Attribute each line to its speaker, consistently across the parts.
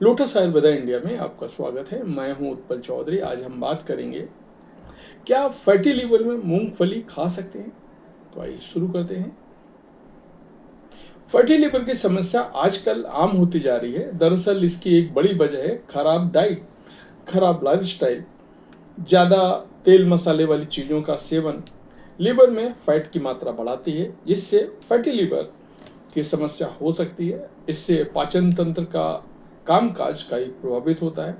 Speaker 1: Lotus Ayurveda India में आपका स्वागत है। मैं हूं उत्पल चौधरी। आज हम बात करेंगे, क्या आप फैटी लीवर में मूंगफली खा सकते हैं? तो आइए शुरू करते हैं। फैटी लीवर की समस्या आजकल आम होती जा रही है। दरअसल इसकी एक बड़ी वजह है खराब डाइट, खराब लाइफस्टाइल, ज़्यादा तेल मसाले वाली चीज़ों का सेवन लीवर में फैट की मात्रा बढ़ाती है, जिससे फैटी लीवर की समस्या हो सकती है। इससे पाचन तंत्र का कामकाज का ही प्रभावित होता है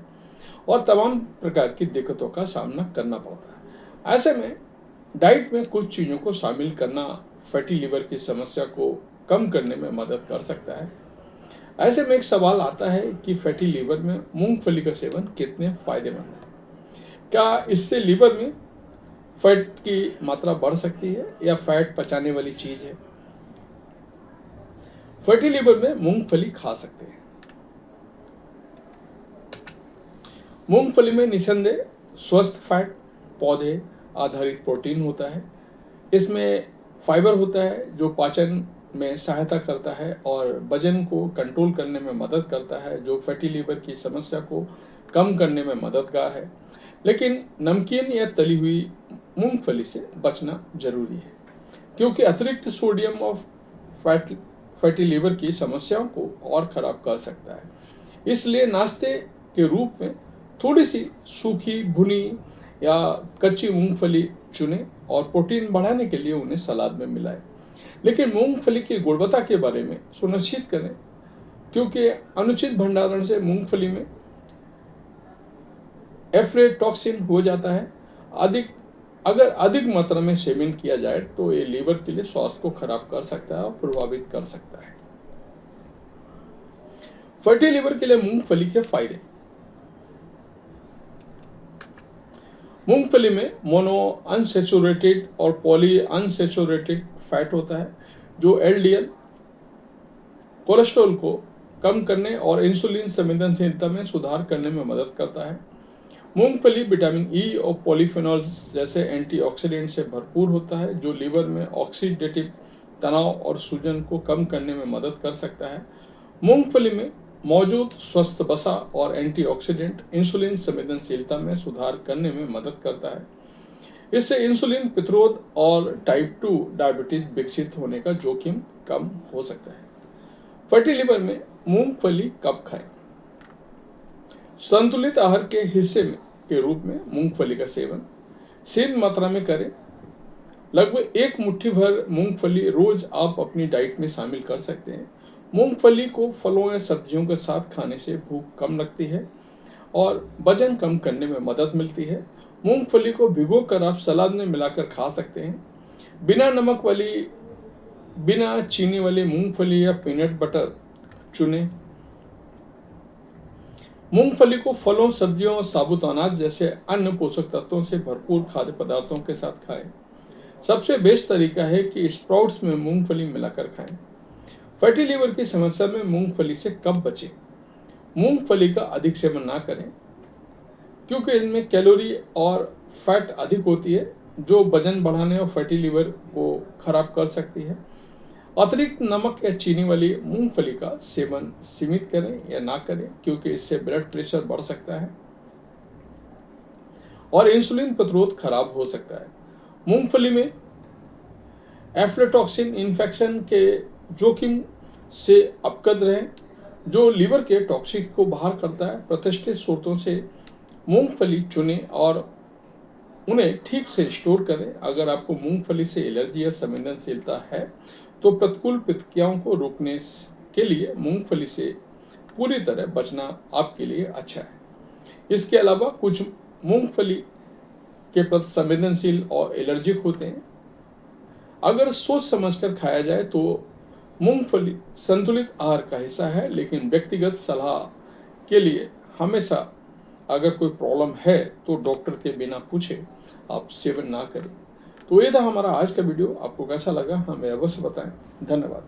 Speaker 1: और तमाम प्रकार की दिक्कतों का सामना करना पड़ता है। ऐसे में डाइट में कुछ चीज़ों को शामिल करना फैटी लीवर की समस्या को कम करने में मदद कर सकता है। ऐसे में एक सवाल आता है कि फैटी लीवर में मूंगफली का सेवन कितने फायदेमंद है? क्या इससे लीवर में फैट की मात्रा बढ़ सकती है या फैट पचाने वाली चीज़ है? फैटी लीवर में मूंगफली खा सकते हैं। मूंगफली में निसंदेह स्वस्थ फैट, पौधे आधारित प्रोटीन होता है। इसमें फाइबर होता है जो पाचन में सहायता करता है और वजन को कंट्रोल करने में मदद करता है, जो फैटी लीवर की समस्या को कम करने में मददगार है। लेकिन नमकीन या तली हुई मूंगफली से बचना जरूरी है, क्योंकि अतिरिक्त सोडियम और फैटी लीवर की समस्याओं को और खराब कर सकता है। इसलिए नाश्ते के रूप में थोड़ी सी सूखी, भुनी या कच्ची मूंगफली चुनें और प्रोटीन बढ़ाने के लिए उन्हें सलाद में मिलाएं। लेकिन मूंगफली की गुणवत्ता के बारे में सुनिश्चित करें, क्योंकि अनुचित भंडारण से मूंगफली में एफ्लेटॉक्सिन हो जाता है। अगर अधिक मात्रा में सेवन किया जाए तो ये लीवर के लिए स्वास्थ्य को खराब कर सकता है और प्रभावित कर सकता है। फैटी लीवर के लिए मूंगफली के फायदे। मूंगफली में मोनो अनसेचुरेटेड और पॉली अनसेचुरेटेड फैट होता है, जो एलडीएल कोलेस्ट्रॉल को कम करने और इंसुलिन संवेदनशीलता में सुधार करने में मदद करता है। मूंगफली विटामिन ई और पॉलीफेनॉल्स जैसे एंटीऑक्सीडेंट से भरपूर होता है, जो लीवर में ऑक्सीडेटिव तनाव और सूजन को कम करने में मदद कर सकता है। मूंगफली में मौजूद स्वस्थ वसा और एंटीऑक्सीडेंट इंसुलिन संवेदनशीलता में सुधार करने में मदद करता है। इससे इंसुलिन प्रतिरोध और टाइप 2 डायबिटीज विकसित होने का जोखिम कम हो सकता है। फैटी लीवर में मूंगफली कब खाएं? संतुलित आहार के हिस्से के रूप में मूंगफली का सेवन सीमित मात्रा में करें। लगभग एक मुट्ठी भर मूंगफली रोज आप अपनी डाइट में शामिल कर सकते हैं। मूंगफली को फलों या सब्जियों के साथ खाने से भूख कम लगती है और वजन कम करने में मदद मिलती है। मूंगफली को भिगोकर आप सलाद में मिलाकर खा सकते हैं। बिना नमक वाली, बिना चीनी वाली मूंगफली या पीनट बटर चुनें। मूंगफली को फलों, सब्जियों और साबुत अनाज जैसे अन्य पोषक तत्वों से भरपूर खाद्य पदार्थों के साथ खाएं। सबसे बेस्ट तरीका है कि स्प्राउट्स में मूंगफली मिलाकर खाएं। फैटी लीवर की समस्या में मूंगफली से कब बचें? मूंगफली का अधिक सेवन ना करें, क्योंकि इनमें कैलोरी और फैट अधिक होती है, जो वजन बढ़ाने और फैटी लीवर को खराब कर सकती है। अतिरिक्त नमक या चीनी वाली मूंगफली का सेवन सीमित करें या ना करें, क्योंकि इससे ब्लड प्रेशर बढ़ सकता है और इंसुलिन प्रतिरोध खराब हो सकता है। मूंगफली में एफ्लेटॉक्सिन इन्फेक्शन के जोखिम से अवगत रहें, जो लीवर के टॉक्सिक को बाहर करता है। प्रतिष्ठित स्रोतों से मूंगफली चुनें और उन्हें ठीक से स्टोर करें। अगर आपको मूंगफली से एलर्जी या संवेदनशीलता है तो प्रतिकूल प्रतिक्रियाओं को रोकने के लिए मूंगफली से पूरी तरह बचना आपके लिए अच्छा है। इसके अलावा कुछ मूंगफली के प्रति संवेदनशील और एलर्जिक होते हैं। अगर सोच समझकर खाया जाए तो मूंगफली संतुलित आहार का हिस्सा है, लेकिन व्यक्तिगत सलाह के लिए हमेशा अगर कोई प्रॉब्लम है तो डॉक्टर के बिना पूछे आप सेवन ना करें। तो ये था हमारा आज का वीडियो। आपको कैसा लगा हमें अवश्य बताएं। धन्यवाद।